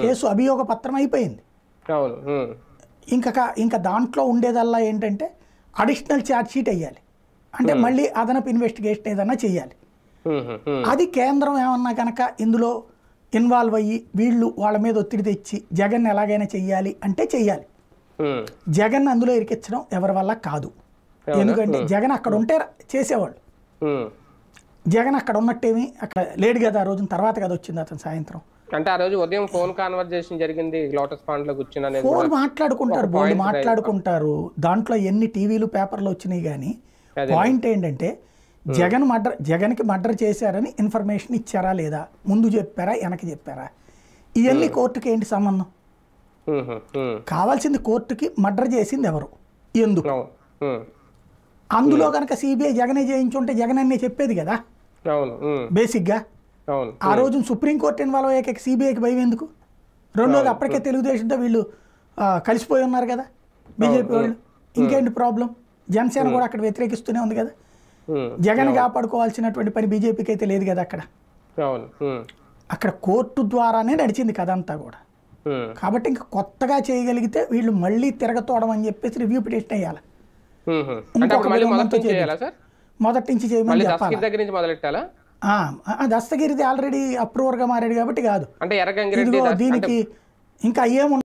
Case అభియోగ పత్రం అయిపోయింది. అవును. ఇంకా దాంట్లో ఉండేదల్లా ఏంటంటే అడిషనల్ ఛార్జ్ షీట్ వేయాలి, అంటే మళ్ళీ అదనపు ఇన్వెస్టిగేషన్ ఏదన్నా చేయాలి. అది కేంద్రం ఏమన్నా కనుక ఇందులో ఇన్వాల్వ్ అయ్యి వీళ్ళు వాళ్ళ మీద ఒత్తిడి తెచ్చి జగన్ ఎలాగైనా చెయ్యాలి అంటే చెయ్యాలి. జగన్ అందులో ఇరికించడం ఎవరి వల్ల కాదు. ఎందుకంటే జగన్ అక్కడ ఉంటే చేసేవాళ్ళు. జగన్ అక్కడ ఉన్నట్టేమి అక్కడ లేడు కదా, ఆ రోజున తర్వాత కదా వచ్చింది అతను సాయంత్రం. అంటే ఆ రోజు ఉదయం ఫోన్ కాన్వర్జేషన్ జరిగింది లోటస్ పాండ్ లో కూర్చుని. ఫోన్ మాట్లాడుకుంటారు, బోర్డు మాట్లాడుకుంటారు, దాంట్లో ఎన్ని టీవీలు పేపర్లు వచ్చినాయి. కానీ పాయింట్ ఏంటంటే జగన్కి మర్డర్ చేశారని ఇన్ఫర్మేషన్ ఇచ్చారా లేదా, ముందు చెప్పారా వెనక చెప్పారా, ఇవన్నీ కోర్టుకి ఏంటి సంబంధం? కావాల్సింది కోర్టుకి మర్డర్ చేసింది ఎవరు, ఎందుకు. అందులో కనుక సిబిఐ జగనే చేయించుంటే జగన్ అనే చెప్పేది కదా బేసిక్గా. ఆ రోజు సుప్రీంకోర్టు ఇన్వాల్వ్ అయ్యాక సిబిఐకి భయం ఎందుకు? రెండోది అప్పటికే తెలుగుదేశంతో వీళ్ళు కలిసిపోయి ఉన్నారు కదా బీజేపీ వాళ్ళు, ఇంకేంటి ప్రాబ్లం? జనసేన కూడా అక్కడ వ్యతిరేకిస్తూనే ఉంది కదా. జగన్ కాపాడుకోవాల్సినటువంటి పని బీజేపీకి అయితే లేదు కదా అక్కడ. అక్కడ కోర్టు ద్వారానే నడిచింది కథ అంతా కూడా. కాబట్టి ఇంకా కొత్తగా చేయగలిగితే వీళ్ళు మళ్ళీ తిరగతోడం అని చెప్పేసి రివ్యూ పిటిషన్ వేయాలి. మొదటి నుంచి చేయమని చెప్పాలి. దస్తగిరిది ఆల్రెడీ అప్రూవర్గా మారాడు కాబట్టి కాదు. దీనికి ఇంకా ఏముండదు.